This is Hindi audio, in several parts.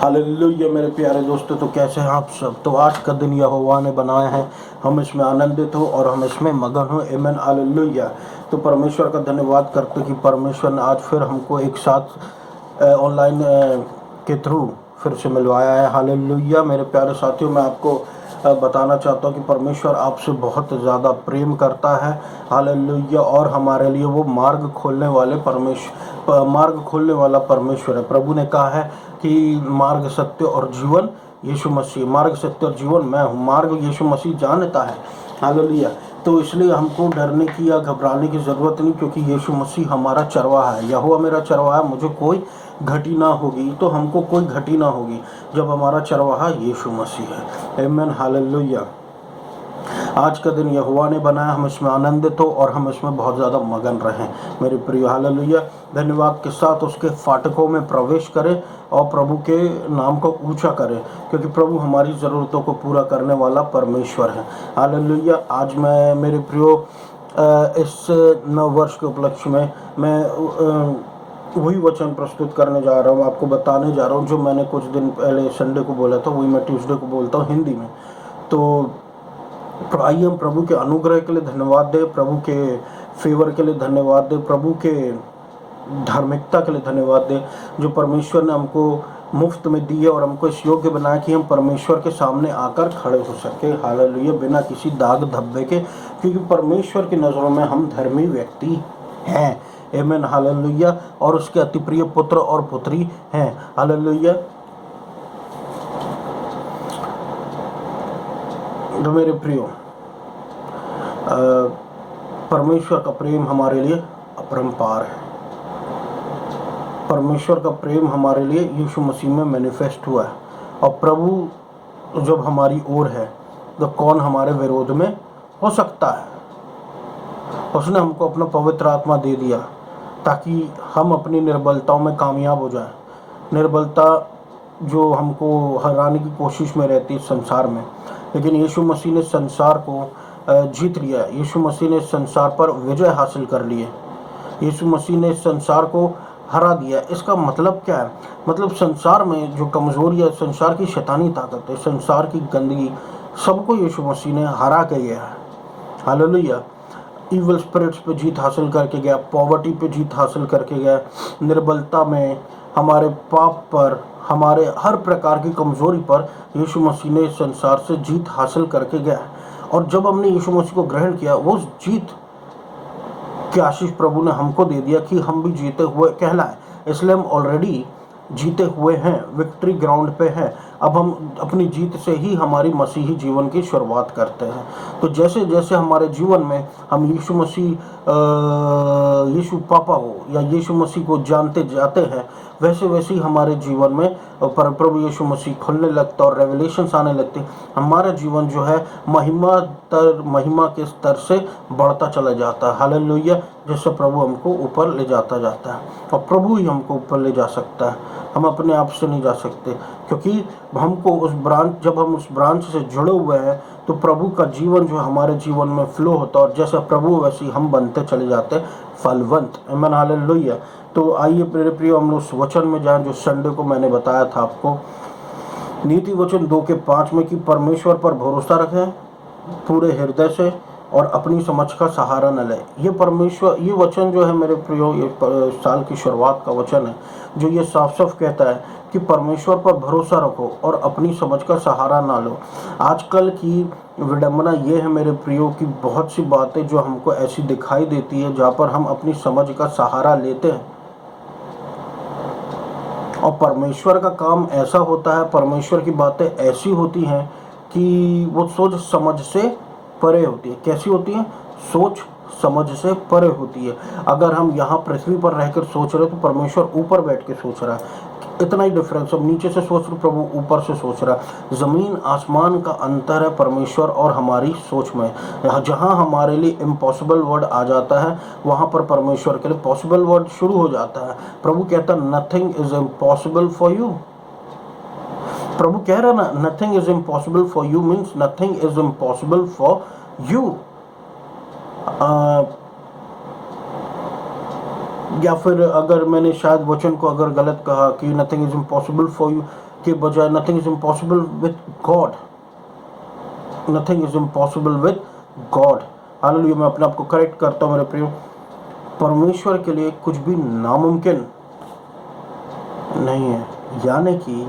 हालेलुया मेरे प्यारे दोस्तों, तो कैसे हैं आप सब। तो आज का दिन यहोवा ने बनाया है, हम इसमें आनंदित हो और हम इसमें मगन हो। आमीन हालेलुया। तो परमेश्वर का धन्यवाद करते कि परमेश्वर ने आज फिर हमको एक साथ ऑनलाइन के थ्रू फिर से मिलवाया है। हालेलुया मेरे प्यारे साथियों, मैं आपको बताना चाहता हूँ कि परमेश्वर आपसे बहुत ज़्यादा प्रेम करता है। हालेलुया। और हमारे लिए वो मार्ग खोलने वाला परमेश्वर है। प्रभु ने कहा है कि मार्ग, सत्य और जीवन यीशु मसीह। मार्ग, सत्य और जीवन मैं हूँ। मार्ग यीशु मसीह जानता है। हालेलुया। तो इसलिए हमको डरने की या घबराने की ज़रूरत नहीं, क्योंकि यीशु मसीह हमारा चरवाहा है। यहोवा मेरा चरवाहा है, मुझे कोई घटी ना होगी। तो हमको कोई घटी ना होगी जब हमारा चरवाहा यीशु मसीह है। आमीन हालेलुया। आज का दिन यहोवा ने बनाया, हम इसमें आनंदित हो और हम इसमें बहुत ज़्यादा मगन रहें मेरे प्रिय। हालेलुया। धन्यवाद के साथ उसके फाटकों में प्रवेश करें और प्रभु के नाम को ऊंचा करें, क्योंकि प्रभु हमारी ज़रूरतों को पूरा करने वाला परमेश्वर है। हालेलुया। आज मैं मेरे प्रियो इस नव वर्ष के उपलक्ष्य में मैं वही वचन प्रस्तुत करने जा रहा हूँ, आपको बताने जा रहा हूँ जो मैंने कुछ दिन पहले संडे को बोला था, वही मैं ट्यूसडे को बोलता हूँ हिंदी में। तो आइए हम प्रभु के अनुग्रह के लिए धन्यवाद दें, प्रभु के फेवर के लिए धन्यवाद दें, प्रभु के धार्मिकता के लिए धन्यवाद दें, जो परमेश्वर ने हमको मुफ्त में दी है और हमको इस योग्य बनाया कि हम परमेश्वर के सामने आकर खड़े हो सके। हालेलुया। बिना किसी दाग धब्बे के, क्योंकि परमेश्वर की नज़रों में हम धर्मी व्यक्ति हैं। आमीन हालेलुया। और उसके अति प्रिय पुत्र और पुत्री हैं। हालेलुया। तो मेरे प्रियो, परमेश्वर का प्रेम हमारे लिए अपरंपार है। परमेश्वर का प्रेम हमारे लिए यीशु मसीह में मैनिफेस्ट हुआ है। और प्रभु जब हमारी ओर है तो कौन हमारे विरोध में हो सकता है। उसने हमको अपना पवित्र आत्मा दे दिया ताकि हम अपनी निर्बलताओं में कामयाब हो जाएं। निर्बलता जो हमको हराने की कोशिश में रहती है संसार में, लेकिन यीशु मसीह ने संसार को जीत लिया। यीशु मसीह ने संसार पर विजय हासिल कर ली है। यीशु मसीह ने संसार को हरा दिया। इसका मतलब क्या है? मतलब संसार में जो कमजोरी है, संसार की शैतानी ताकत है, संसार की गंदगी, सबको यीशु मसीह ने हरा के गया है। हालेलुया। इवल स्पिरिट्स पे जीत हासिल करके गया, पॉवर्टी पे जीत हासिल करके गया, निर्बलता में, हमारे पाप पर, हमारे हर प्रकार की कमजोरी पर यीशु मसीह ने संसार से जीत हासिल करके गया। और जब हमने यीशु मसीह को ग्रहण किया, वो जीत की आशीष प्रभु ने हमको दे दिया कि हम भी जीते हुए कहलाए। इसलिए हम ऑलरेडी जीते हुए हैं, विक्ट्री ग्राउंड पे हैं। अब हम अपनी जीत से ही हमारी मसीही जीवन की शुरुआत करते हैं। तो जैसे जैसे हमारे जीवन में हम यीशु मसीह, यीशु पापा को या यीशु मसीह को जानते जाते हैं, वैसे वैसे ही हमारे जीवन में प्रभु यीशु मसीह खुलने लगता और रेवलेशंस आने लगते। हमारा जीवन जो है महिमा के स्तर से बढ़ता चला जाता है। हालेलुया। जैसे प्रभु हमको ऊपर ले जाता जाता है, और प्रभु ही हमको ऊपर ले जा सकता है। हम अपने आप से नहीं जा सकते, क्योंकि हमको जब हम उस ब्रांच से जुड़े हुए हैं तो प्रभु का जीवन जो हमारे जीवन में फ्लो होता है, और जैसे प्रभु वैसे हम बनते चले जाते हैं फलवंत। आमीन हालेलुया। तो आइए मेरे प्रिय, हम उस वचन में जाएं जो संडे को मैंने बताया था आपको। नीति वचन 2:5 में कि परमेश्वर पर भरोसा रखें पूरे हृदय से और अपनी समझ का सहारा न ले। ये वचन जो है मेरे प्रियो, ये साल की शुरुआत का वचन है, जो ये साफ साफ कहता है कि परमेश्वर पर भरोसा रखो और अपनी समझ का सहारा ना लो। आजकल की विडंबना ये है मेरे प्रियो कि बहुत सी बातें जो हमको ऐसी दिखाई देती है जहाँ पर हम अपनी समझ का सहारा लेते हैं, और परमेश्वर का काम ऐसा होता है, परमेश्वर की बातें ऐसी होती हैं कि वो सोच समझ से परे होती है। कैसी होती है? सोच समझ से परे होती है। अगर हम यहाँ पृथ्वी पर रहकर सोच रहे हैं तो परमेश्वर ऊपर बैठ के सोच रहा है। इतना ही डिफरेंस। अब नीचे से सोच रहे, प्रभु ऊपर से सोच रहा है। जमीन आसमान का अंतर है परमेश्वर और हमारी सोच में। जहाँ हमारे लिए इम्पॉसिबल वर्ड आ जाता है, वहाँ पर परमेश्वर के लिए पॉसिबल वर्ड शुरू हो जाता है। प्रभु कहता है nothing is impossible for you. प्रभु कह रहा है ना, nothing is impossible for you means nothing is impossible for you. या फिर अगर मैंने शायद वचन को अगर गलत कहा कि nothing is impossible for you, के बजाय nothing is impossible with God, nothing is impossible with God. Hallelujah. मैं अपने आप को करेक्ट करता हूँ मेरे प्रियो, परमेश्वर के लिए कुछ भी नामुमकिन नहीं है। यानी कि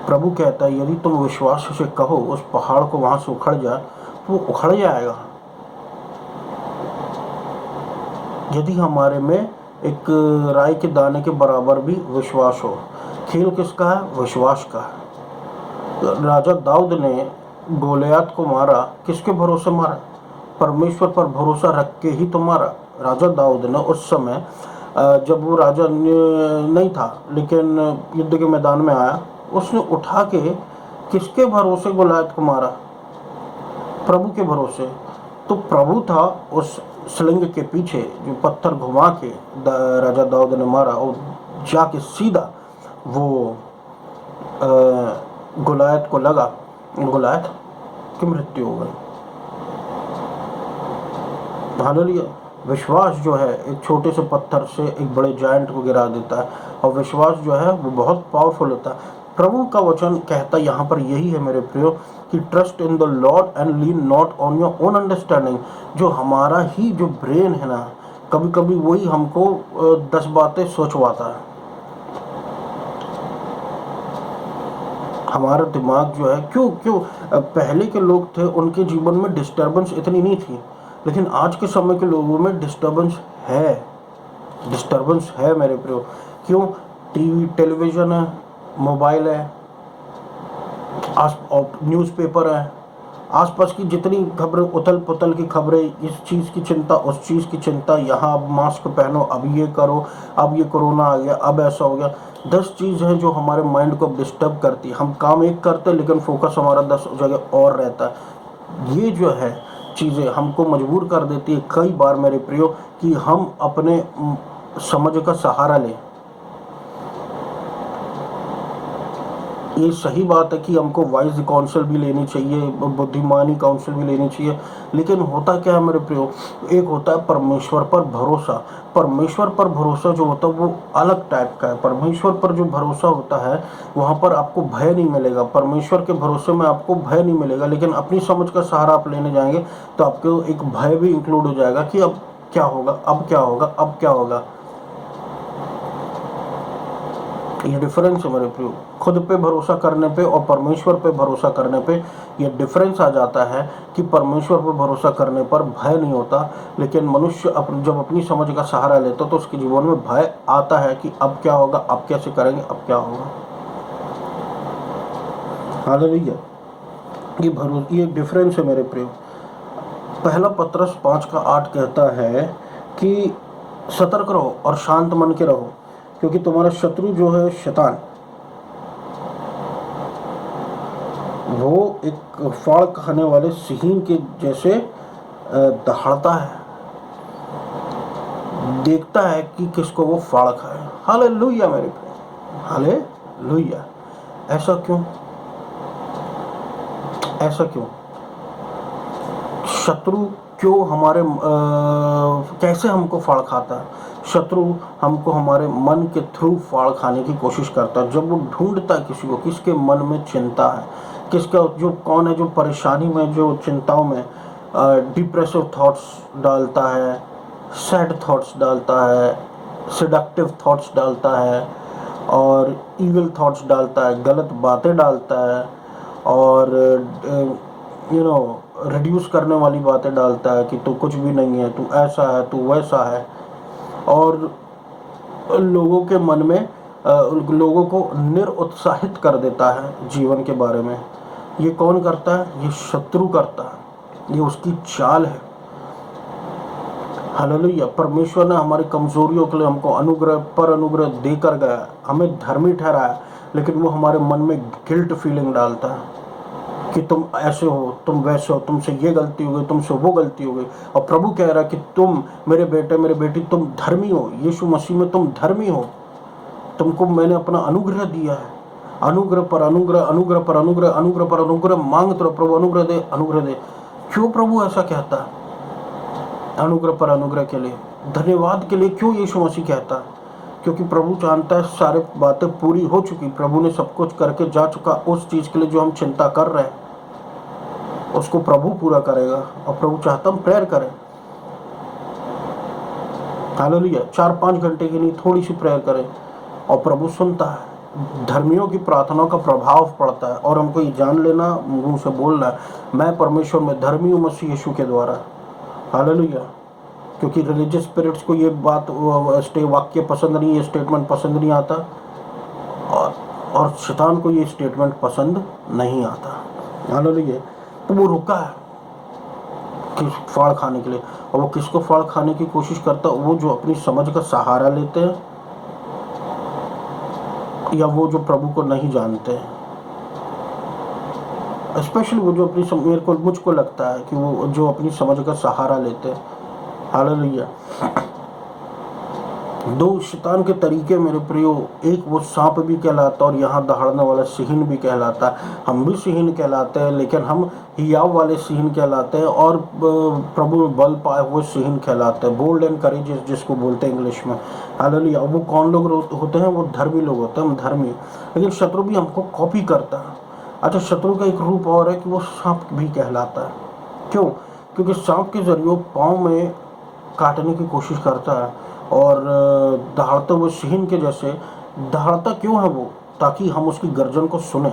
प्रभु कहता है यदि तुम विश्वास से कहो उस पहाड़ को वहां से उखड़ जाए तो वो उखड़ जाएगा। यदि हमारे में एक राई के दाने के बराबर भी विश्वास हो। खेल किसका है? विश्वास का है। राजा दाऊद ने गोलियत को मारा, किसके भरोसे मारा? परमेश्वर पर भरोसा रख के ही तो मारा। राजा दाऊद ने उस समय जब वो राजा नहीं था लेकिन युद्ध के मैदान में आया, उसने उठा के किसके भरोसे गोलियत को मारा? प्रभु के भरोसे। तो प्रभु था उस स्लिंग के पीछे जो पत्थर घुमा के राजा दाऊद ने मारा और जाके सीधा वो गोलियत को लगा, गोलियत की मृत्यु हो गई। हालेलुया। विश्वास जो है एक छोटे से पत्थर से एक बड़े जायंट को गिरा देता है, और विश्वास जो है वो बहुत पावरफुल होता है। प्रभु का वचन कहता यहाँ पर यही है मेरे प्रियो कि trust in the Lord and lean not on your own understanding. जो हमारा ही जो ब्रेन है ना, कभी कभी वही हमको 10 बातें सोचवाता है। हमारा दिमाग जो है क्यों पहले के लोग थे उनके जीवन में डिस्टर्बेंस इतनी नहीं थी, लेकिन आज के समय के लोगों में डिस्टर्बेंस है, डिस्टर्बेंस है मेरे प्रियो। क्यों? टीवी, टेलीविजन है, मोबाइल है, न्यूज़पेपर है, आसपास की जितनी खबरें, उथल पुथल की खबरें, इस चीज़ की चिंता, उस चीज़ की चिंता, यहाँ अब मास्क पहनो, अब ये करो, अब ये कोरोना आ गया, अब ऐसा हो गया। 10 चीज़ हैं जो हमारे माइंड को डिस्टर्ब करती है। हम काम एक करते हैं लेकिन फोकस हमारा 10 जगह और रहता है। ये जो है चीज़ें हमको मजबूर कर देती है कई बार मेरे प्रियो कि हम अपने समझ का सहारा लें। ये सही बात है कि हमको वाइज काउंसिल भी लेनी चाहिए, बुद्धिमानी काउंसिल भी लेनी चाहिए, लेकिन होता क्या है मेरे प्रियो, एक होता है परमेश्वर पर भरोसा। परमेश्वर पर भरोसा जो होता है वो अलग टाइप का है। परमेश्वर पर जो भरोसा होता है वहाँ पर आपको भय नहीं मिलेगा, परमेश्वर के भरोसे में आपको भय नहीं मिलेगा। लेकिन अपनी समझ का सहारा आप लेने जाएंगे तो आपको एक भय भी इंक्लूड हो जाएगा कि अब क्या होगा, अब क्या होगा, अब क्या होगा। ये डिफरेंस है मेरे प्रियो। खुद पे भरोसा करने पे और परमेश्वर पे भरोसा करने पे ये डिफरेंस आ जाता है कि परमेश्वर पे भरोसा करने पर भय नहीं होता, लेकिन मनुष्य जब अपनी समझ का सहारा लेता तो उसके जीवन में भय आता है कि अब क्या होगा, अब कैसे करेंगे, अब क्या होगा। हालेलुया। ये डिफरेंस है मेरे प्रियो। पहला पत्रस 5:8 कहता है कि सतर्क रहो और शांत मन के रहो, क्योंकि तुम्हारा शत्रु जो है शैतान, वो एक फाड़ खाने वाले सिंह के जैसे दहाड़ता है, देखता है कि किसको वो फाड़ खाए। हालेलुया मेरे प्रिय, हालेलुया। ऐसा क्यों? ऐसा क्यों? शत्रु क्यों हमारे कैसे हमको फाड़ खाता है? शत्रु हमको हमारे मन के थ्रू फाड़ खाने की कोशिश करता है। जब वो ढूंढता है किसी को, किसके मन में चिंता है, किसका जो कौन है जो परेशानी में, जो चिंताओं में डिप्रेसिव थॉट्स डालता है, सैड थॉट्स डालता है, सेडक्टिव थॉट्स डालता है, और इविल थॉट्स डालता है, गलत बातें डालता है, और रिड्यूस करने वाली बातें डालता है कि तू कुछ भी नहीं है, तू ऐसा है, तू वैसा है, और लोगों के मन में लोगों को निरुत्साहित कर देता है जीवन के बारे में। ये कौन करता है? ये शत्रु करता है, ये उसकी चाल है। हालेलुया। परमेश्वर ने हमारी कमजोरियों के लिए हमको अनुग्रह पर अनुग्रह देकर गया, हमें धर्मी ठहराया, लेकिन वो हमारे मन में गिल्ट फीलिंग डालता है कि तुम ऐसे हो, तुम वैसे हो, तुमसे ये गलती हो गई, तुमसे वो गलती हो गई। और प्रभु कह रहा है कि तुम मेरे बेटे, मेरे बेटी, तुम धर्मी हो, यीशु मसीह में तुम धर्मी हो, तुमको मैंने अपना अनुग्रह दिया है। अनुग्रह पर अनुग्रह, अनुग्रह पर अनुग्रह, अनुग्रह पर अनुग्रह मांगते रहो, प्रभु अनुग्रह दे, अनुग्रह दे। क्यों प्रभु ऐसा कहता है? अनुग्रह पर अनुग्रह के लिए, धन्यवाद के लिए क्यों यीशु मसीह कहता है? क्योंकि प्रभु जानता है सारी बातें पूरी हो चुकी, प्रभु ने सब कुछ करके जा चुका। उस चीज़ के लिए जो हम चिंता कर रहे हैं उसको प्रभु पूरा करेगा, और प्रभु चाहता हम प्रेयर करें। हालेलुया। 4-5 घंटे की नहीं, थोड़ी सी प्रेयर करें और प्रभु सुनता है। धर्मियों की प्रार्थनाओं का प्रभाव पड़ता है, और हमको ये जान लेना, मुंह से बोलना है, मैं परमेश्वर में धर्मी हूँ मसीह यीशु के द्वारा। हालेलुया। क्योंकि रिलीजियस स्पिरिट्स को ये बात वाक्य पसंद नहीं, ये स्टेटमेंट पसंद नहीं आता, और शैतान को ये स्टेटमेंट पसंद नहीं आता। हालेलुया। तो वो रुका है कि फाड़ खाने के लिए, और वो किसको फाड़ खाने की कोशिश करता है? वो जो अपनी समझ का सहारा लेते हैं, या वो जो प्रभु को नहीं जानते हैं। स्पेशली वो जो अपनी मुझको लगता है कि वो जो अपनी समझ का सहारा लेते हैं। हालेलुया। दो शैतान के तरीके मेरे प्रियो, एक वो सांप भी कहलाता और यहाँ दहाड़ने वाला सिंह भी कहलाता। हम भी सिंह कहलाते हैं, लेकिन हम हियाव वाले सिंह कहलाते हैं, और प्रभु में बल पाए हुए सिंह कहलाते हैं। बोल्ड एंड करेजियस जिसको बोलते हैं इंग्लिश में। हालेलुया। वो कौन लोग होते हैं? वो धर्मी लोग होते हैं, हम धर्मी। लेकिन शत्रु भी हमको कॉपी करता है। अच्छा, शत्रु का एक रूप और है कि वो सांप भी कहलाता है। क्यों? क्योंकि सांप के जरिए पाँव में काटने की कोशिश करता है, और दहाड़ते हुए सिंह के जैसे दहाड़ता क्यों है वो? ताकि हम उसकी गर्जन को सुने।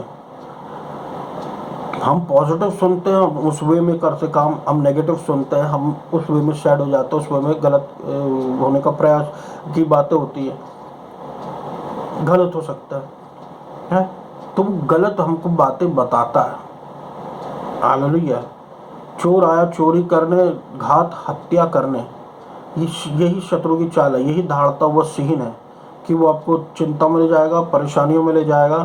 हम पॉजिटिव सुनते हैं, हम उस वे में करते काम, हम नेगेटिव सुनते हैं, हम उस वे में सैड हो जाते हैं, उस वे में गलत होने का प्रयास की बातें होती है, गलत हो सकता है? तो वो गलत हमको बातें बताता है। हालेलुया। चोर आया चोरी करने, घात हत्या करने, यही शत्रु की चाल है, यही दहाड़ता हुआ सिंह है कि वो आपको चिंता में ले जाएगा, परेशानियों में ले जाएगा,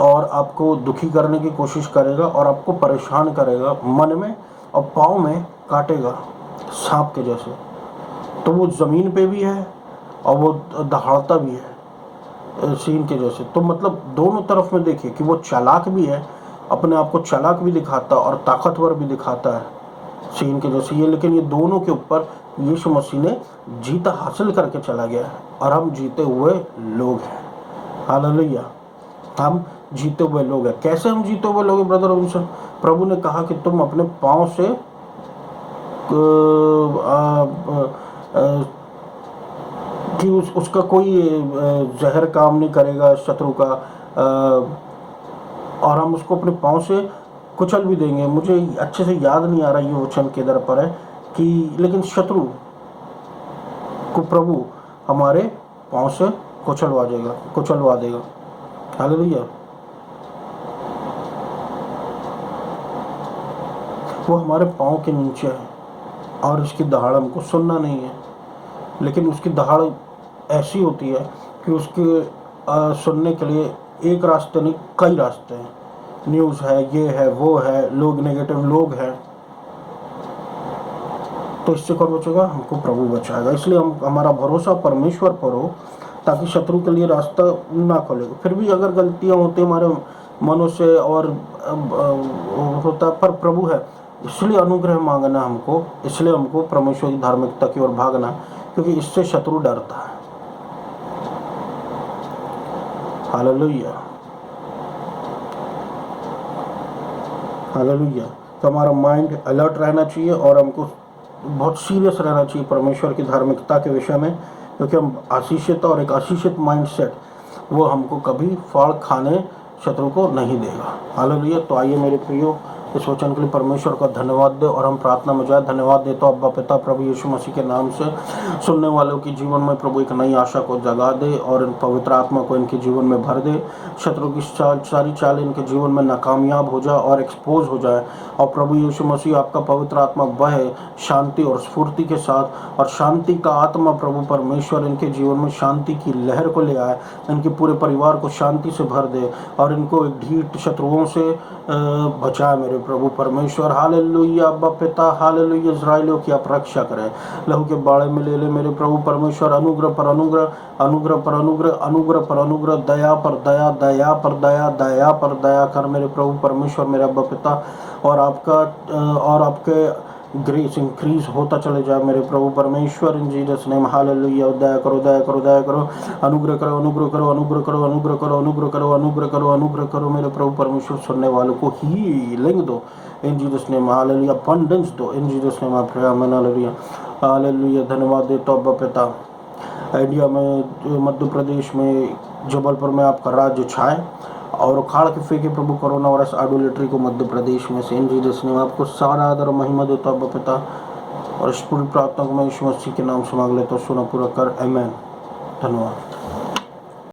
और आपको दुखी करने की कोशिश करेगा, और आपको परेशान करेगा मन में, और पाँव में काटेगा सांप के जैसे। तो वो ज़मीन पे भी है और वो दहाड़ता भी है सिंह के जैसे। तो मतलब दोनों तरफ में देखिए कि वो चालाक भी है, अपने आप को चालाक भी दिखाता और ताकतवर भी दिखाता है सिंह के जैसे ये। लेकिन ये दोनों के ऊपर यीशु मसीह ने जीत हासिल करके चला गया है, और हम जीते हुए लोग हैं। हालेलुया। हम जीते हुए लोग हैं। कैसे हम जीते हुए लोग हैं ब्रदर रविंद्र? प्रभु ने कहा कि तुम अपने पाँव से कि उसका कोई जहर काम नहीं करेगा शत्रु का, और हम उसको अपने पाँव से कुचल भी देंगे। मुझे अच्छे से याद नहीं आ रहा ये वचन किधर पर है कि, लेकिन शत्रु को प्रभु हमारे पाँव से कुचलवा देगा। हालेलुया। वो हमारे पाँव के नीचे है, और इसकी दहाड़ हमको सुनना नहीं है। लेकिन उसकी दहाड़ ऐसी होती है कि उसके सुनने के लिए एक रास्ते नहीं, कई रास्ते हैं। न्यूज़ है, ये है, वो है, लोग नेगेटिव लोग हैं। तो इससे कौन बचेगा? हमको प्रभु बचाएगा। इसलिए हमारा भरोसा परमेश्वर पर हो, ताकि शत्रु के लिए रास्ता ना खोलेगा। फिर भी अगर गलतियां होती हमारे मनों से और होता, पर प्रभु है, इसलिए अनुग्रह मांगना हमको, इसलिए हमको परमेश्वर की धार्मिकता की ओर भागना, क्योंकि इससे शत्रु डरता है। हालेलुया। हालेलुया। तो हमारा माइंड अलर्ट रहना चाहिए, और हमको बहुत सीरियस रहना चाहिए परमेश्वर की धार्मिकता के विषय में, क्योंकि हम आशीषित, और एक आशीषित माइंडसेट वो हमको कभी फाड़ खाने शत्रु को नहीं देगा। हालेलुया। तो आइए मेरे प्रियो, इस वचन के लिए परमेश्वर का धन्यवाद दे, और हम प्रार्थना में जाए। धन्यवाद देता हूं अब्बा पिता प्रभु यीशु मसीह के नाम से, सुनने वालों के जीवन में प्रभु एक नई आशा को जगा दे, और इन पवित्र आत्मा को इनके जीवन में भर दे। शत्रु की सारी चाल इनके जीवन में नाकामयाब हो जाए और एक्सपोज हो जाए, और प्रभु यीशु मसीह आपका पवित्र आत्मा बहे शांति और स्फूर्ति के साथ, और शांति का आत्मा प्रभु परमेश्वर इनके जीवन में शांति की लहर को ले आए, इनके पूरे परिवार को शांति से भर दे, और इनको एक ढीठ शत्रुओं से बचाए मेरे प्रभु परमेश्वर। हालेलुया अब्बा पिता, हालेलुया। इज़राइलियों की आप रक्षा करें, लहू के बाड़े में ले ले मेरे प्रभु परमेश्वर। अनुग्रह पर अनुग्रह, अनुग्रह पर अनुग्रह, अनुग्रह पर अनुग्रह, दया पर दया, दया पर दया, दया पर दया कर मेरे प्रभु परमेश्वर, मेरे अब्बा पिता। और आपके ग्रेस इंक्रीज होता चले जाए मेरे प्रभु परमेश्वर। In Jesus name hallelujah. दया करो, दया करो, दया करो, अनुग्रह करो, अनुग्रह करो, अनुग्रह करो, अनुग्रह करो, अनुग्रह करो, अनुग्रह करो, अनुग्रह करो मेरे प्रभु परमेश्वर। सुनने वालों को हीलिंग दो in Jesus name hallelujah. Abundance दो in Jesus name I pray amen hallelujah. Hallelujah. धन्यवाद देता हूं अब्बा पिता। इंडिया में, मध्य प्रदेश में, जबलपुर में आपका राज्य छाए और उखाड़ के फेंके प्रभु कोरोना वायरस आइडोलेट्री को मध्य प्रदेश में से। इन जीसस नेम आपको सारा आदर और महिमा देता हूं अब्बा पिता। और इस पूरी प्रार्थना को मैं यीशु मसीह के नाम से मांग लेता हूं, सुना पूरा कर, आमेन। धन्यवाद।